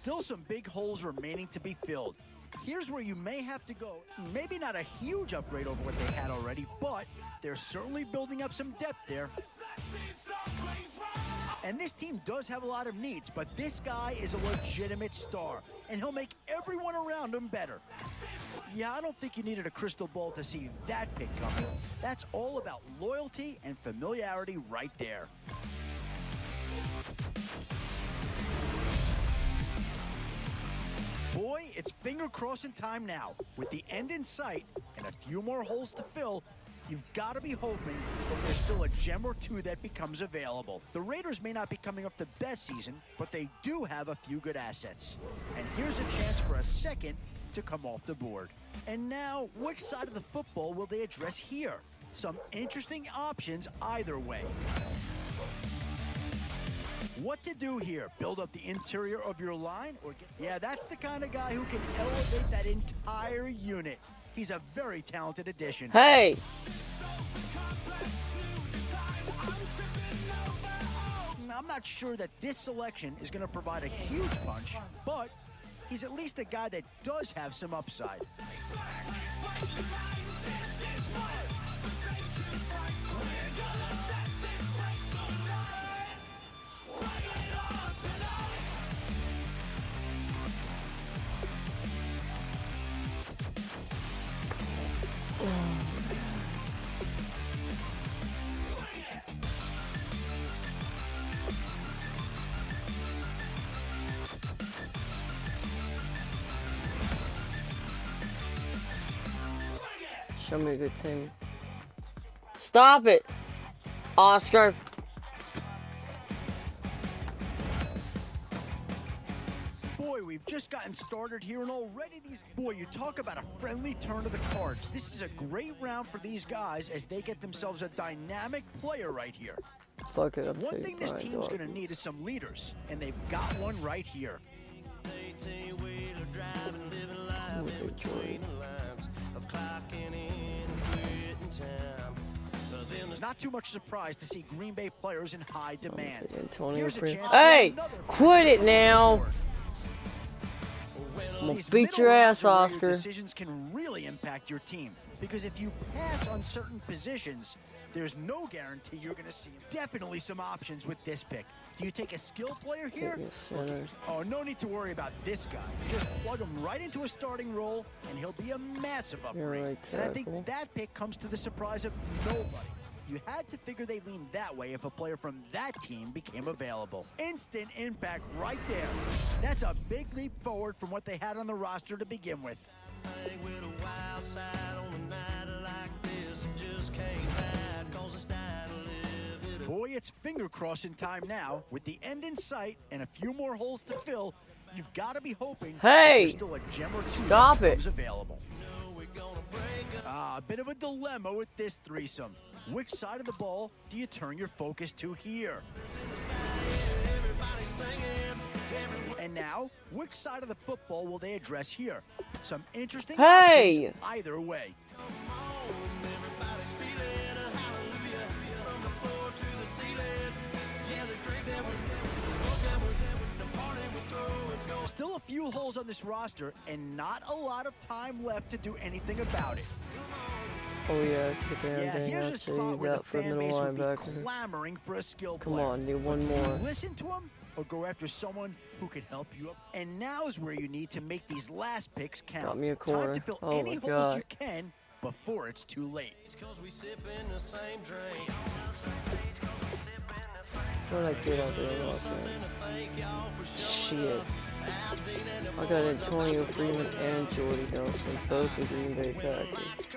still some big holes remaining to be filled. Here's where you may have to go. Maybe not a huge upgrade over what they had already, but they're certainly building up some depth there. And this team does have a lot of needs, but this guy is a legitimate star, and he'll make everyone around him better. Yeah, I don't think you needed a crystal ball to see that pick coming. That's all about loyalty and familiarity right there. Boy, it's finger-crossing time now. With the end in sight and a few more holes to fill, you've got to be hoping that there's still a gem or two that becomes available. The Raiders may not be coming off the best season, but they do have a few good assets. And here's a chance for a second to come off the board. And now, which side of the football will they address here? Some interesting options either way. What to do here? Build up the interior of your line? Yeah, that's the kind of guy who can elevate that entire unit. He's a very talented addition. Hey! I'm not sure that this selection is going to provide a huge punch, but he's at least a guy that does have some upside. Show me a good team. Stop it, Oscar. Boy, we've just gotten started here, and already Boy, you talk about a friendly turn of the cards. This is a great round for these guys as they get themselves a dynamic player right here. Fuck it, One thing this team's going to need is some leaders, and they've got one right here. Not too much surprise to see Green Bay players in high demand. Here's a chance. Hey, quit it now. I'm gonna beat your ass, Oscar. Decisions can really impact your team, because if you pass on certain positions, there's no guarantee you're going to see. Definitely some options with this pick. Do you take a skill player here? Oh, no need to worry about this guy. Just plug him right into a starting role, and he'll be a massive upgrade. Right, and I think that pick comes to the surprise of nobody. You had to figure they leaned that way if a player from that team became available. Instant impact right there. That's a big leap forward from what they had on the roster to begin with. Boy, it's finger-crossing time now. With the end in sight and a few more holes to fill, you've got to be hoping there's still a gem or two that becomes available. A bit of a dilemma with this threesome. Which side of the ball do you turn your focus to here? And now, which side of the football will they address here? Some interesting options either way. Still a few holes on this roster, and not a lot of time left to do anything about it. Oh yeah, take a here's a spot where the fan base would be clamoring for a skill player. Come on, need one more. Listen to him or go after someone who can help you up. And now's where you need to make these last picks count. Got me a corner. Time to fill any holes you can before it's too late. What did I get out there last night? Shit. I got Antonio Freeman and Jordy Nelson, both the Green Bay Packers.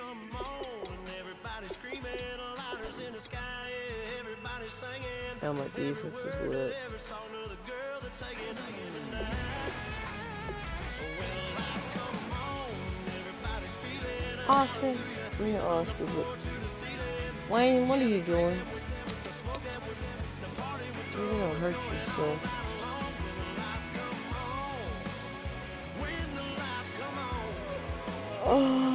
Now my defense is lit. Oscar, bring it, Oscar. Wayne, what are you doing? You're gonna hurt yourself. Oh.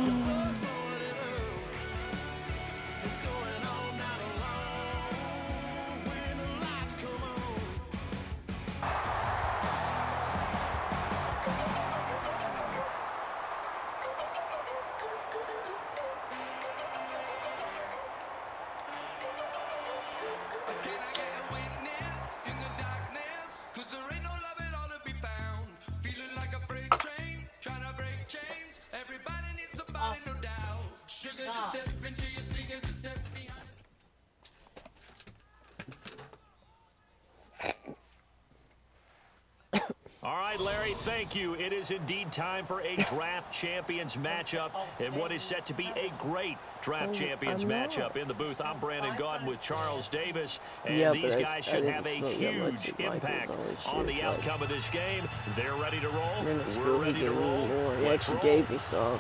right, Larry, thank you. It is indeed time for a draft champions matchup and what is set to be a great draft champions matchup. In the booth, I'm Brandon Gaudin with Charles Davis, and these guys should have a huge impact on the outcome of this game. They're ready to roll. We're ready to roll. Let's roll. Gave me some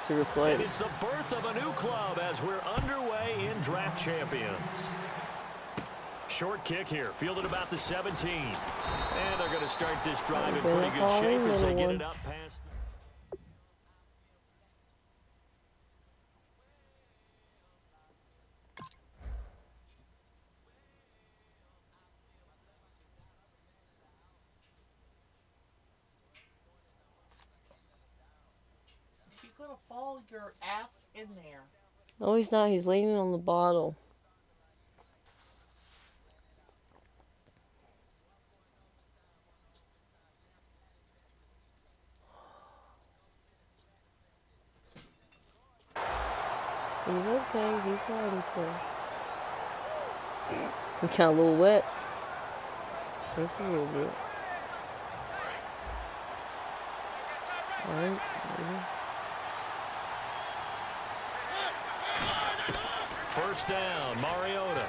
to replace. And it's the birth of a new club as we're underway in draft champions. Short kick here, fielded about the 17. And they're going to start this drive in pretty good shape as they get it up past. You're going to fall your ass in there. No, he's not. He's leaning on the bottle. He's okay. He got himself. He got a little wet. Just a little bit. Alright. First down, Mariota.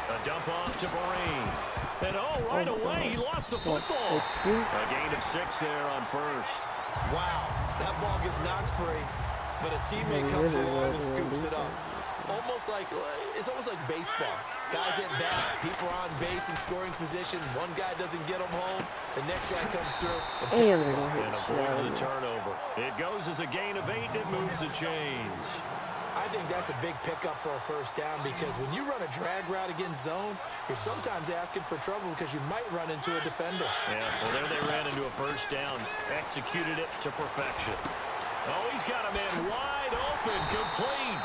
A dump off to Barine. And right away, he lost the football. A gain of 6 there on first. Wow, that ball gets knocked free. But a teammate comes along and scoops it up. It's almost like baseball. Guys at bat, people are on base in scoring position. One guy doesn't get them home. The next guy comes through and picks him up. And avoids the turnover. It goes as a gain of 8. It moves the chains. I think that's a big pickup for a first down because when you run a drag route against zone, you're sometimes asking for trouble because you might run into a defender. Yeah, well, there they ran into a first down. Executed it to perfection. Oh, he's got a man wide open, complete.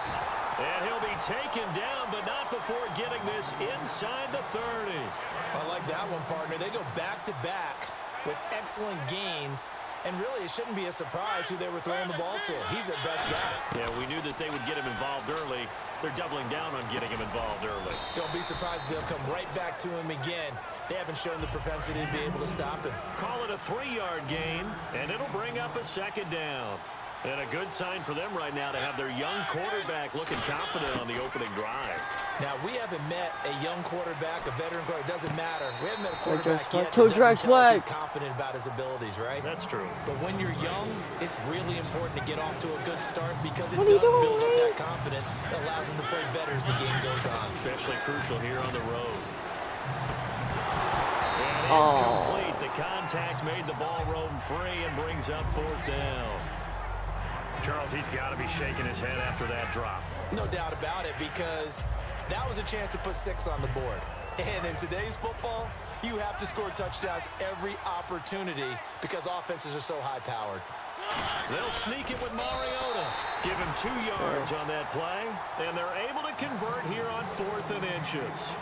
And he'll be taken down, but not before getting this inside the 30. I like that one, partner. They go back-to-back with excellent gains. And really, it shouldn't be a surprise who they were throwing the ball to. He's their best guy. Yeah, we knew that they would get him involved early. They're doubling down on getting him involved early. Don't be surprised they'll come right back to him again. They haven't shown the propensity to be able to stop him. Call it a 3-yard gain, and it'll bring up a second down. And a good sign for them right now to have their young quarterback looking confident on the opening drive. Now, we haven't met a young quarterback, a veteran quarterback. It doesn't matter. We haven't met a quarterback yet that doesn't tell us he's confident about his abilities, right? That's true. But when you're young, it's really important to get off to a good start because it does build up that confidence that allows him to play better as the game goes on. Especially crucial here on the road. And incomplete. The contact made the ball roam free and brings up 4th down. Charles, he's got to be shaking his head after that drop. No doubt about it, because that was a chance to put 6 on the board. And in today's football, you have to score touchdowns every opportunity because offenses are so high-powered. They'll sneak it with Mariota. Give him 2 yards on that play, and they're able to convert here on 4th and inches.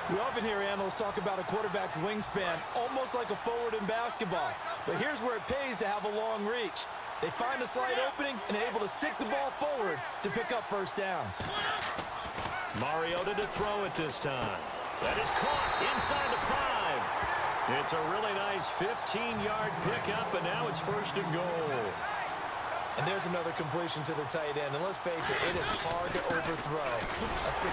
We often hear analysts talk about a quarterback's wingspan, almost like a forward in basketball. But here's where it pays to have a long reach. They find a slight opening and able to stick the ball forward to pick up first downs. Mariota to throw it this time. That is caught inside the 5. It's a really nice 15-yard pickup, and now it's 1st and goal. And there's another completion to the tight end. And let's face it, it is hard to overthrow a 6'6"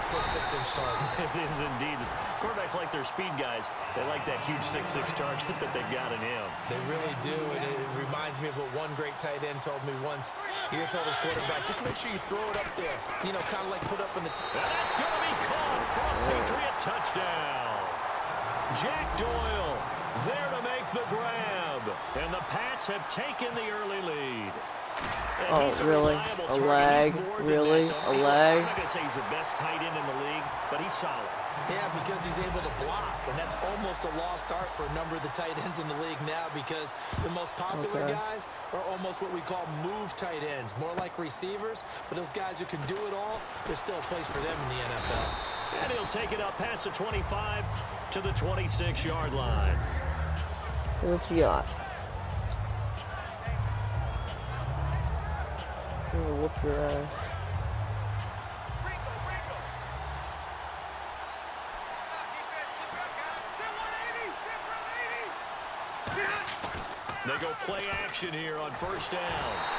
target. It is indeed. Quarterbacks like their speed guys. They like that huge 6'6" target that they've got in him. They really do, and it reminds me of what one great tight end told me once. He told his quarterback, just make sure you throw it up there. You know, kind of like put up in the... That's going to be caught for a Patriot touchdown. Jack Doyle there to make the grab. And the Pats have taken the early lead. Oh, really? A lag? Really? A lag? I'm not going to say he's the best tight end in the league, but he's solid. Yeah, because he's able to block, and that's almost a lost art for a number of the tight ends in the league now because the most popular guys are almost what we call move tight ends, more like receivers, but those guys who can do it all, there's still a place for them in the NFL. And he'll take it up past the 25 to the 26-yard line. So what you got? I'm gonna whoop your ass. They go play action here on first down.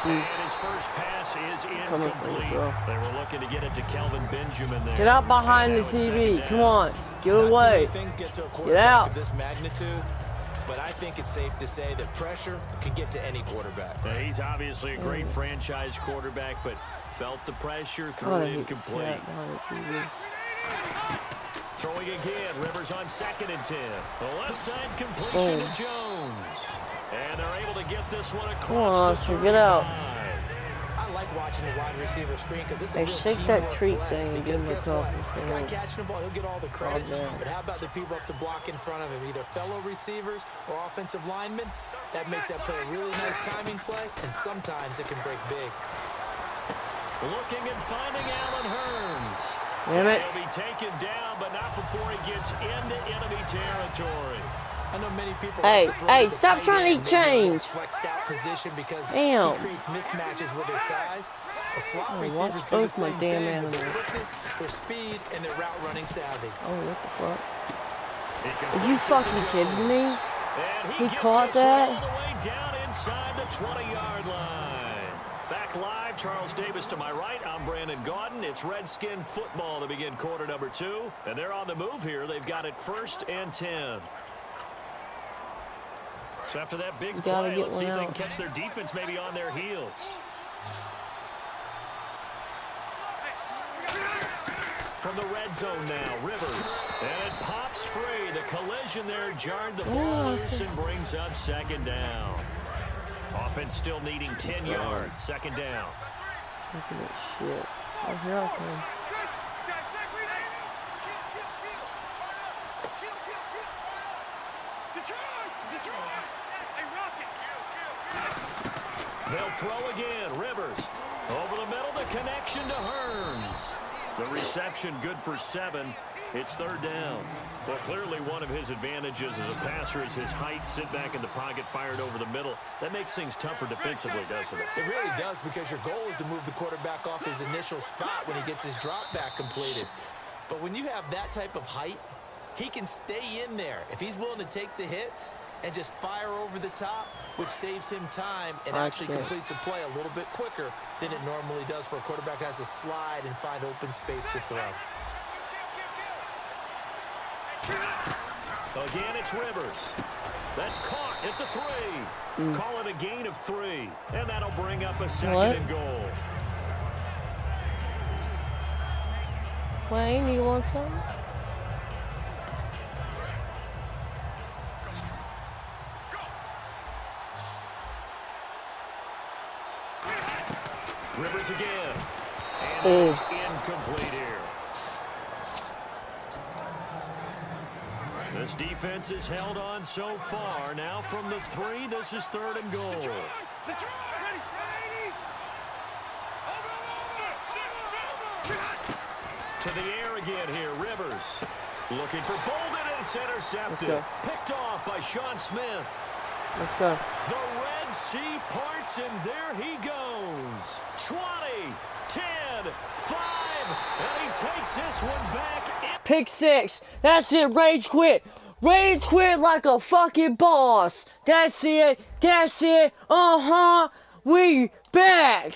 And his first pass is incomplete. They were looking to get it to Kelvin Benjamin there. Get out behind the TV. Come on. Get away. Things get to a Get quarterback out. of this magnitude, but I think it's safe to say that pressure can get to any quarterback. He's obviously a great franchise quarterback, but felt the pressure, threw it incomplete. Throwing again, Rivers on 2nd and 10. The left side completion to Jones. And they're able to get this one across the 35. Get out. I like watching the wide receiver screen because it's a Hey, real shake that teamwork treat play. thing and Because give him a guess what? coffee. The guy catching the ball, he'll get all the credit. damn. But how about the people up to block in front of him, either fellow receivers or offensive linemen? That makes that play a really nice timing play, and sometimes it can break big. Looking and finding Allen Hurns. Damn it. He'll be taken down, but not before he gets into enemy territory. I know many people Hey, like to throw hey, to the stop tight trying to end, change. Flexed out position because Damn. he creates mismatches with his size. The slot receivers watch do the both my same damn thing with their animals. quickness, their speed, and their route running savvy. Oh, what the fuck? He Are you completes it to fucking kidding Jones. me? And He gets caught this one that? all the way down inside the 20-yard line. Back live, Charles Davis to my right. I'm Brandon Gaudin. It's Redskin football to begin quarter number 2. And they're on the move here. They've got it 1st and 10. So after that big play, let's see if they can catch their defense maybe on their heels. From the red zone now, Rivers. And it pops free. The collision there jarred the ball loose and brings up 2nd down. Offense still needing 10 yards. 2nd down. Look at that shit. Oh, here I come. They'll throw again. Rivers. Over the middle, the connection to Hurns. The reception good for 7. It's 3rd down. Well, clearly one of his advantages as a passer is his height. Sit back in the pocket, fired over the middle. That makes things tougher defensively, doesn't it? It really does, because your goal is to move the quarterback off his initial spot when he gets his drop back completed. But when you have that type of height, he can stay in there. If he's willing to take the hits and just fire over the top, which saves him time and actually completes a play a little bit quicker than it normally does for a quarterback who has to slide and find open space to throw. Again, it's Rivers. That's caught at the 3. Call it a gain of 3. And that'll bring up a 2nd and goal. Wayne, you want some? Rivers again. And it's incomplete here. This defense has held on so far. Now from the 3, this is 3rd and goal. To the air again here, Rivers. Looking for Bolden, and it's intercepted. Picked off by Sean Smith. Let's go. The Red Sea parts, and there he goes. 20, 10, 5, and he takes this one back. Pick 6. That's it. Rage quit. Rage quit like a fucking boss. That's it. That's it. We back.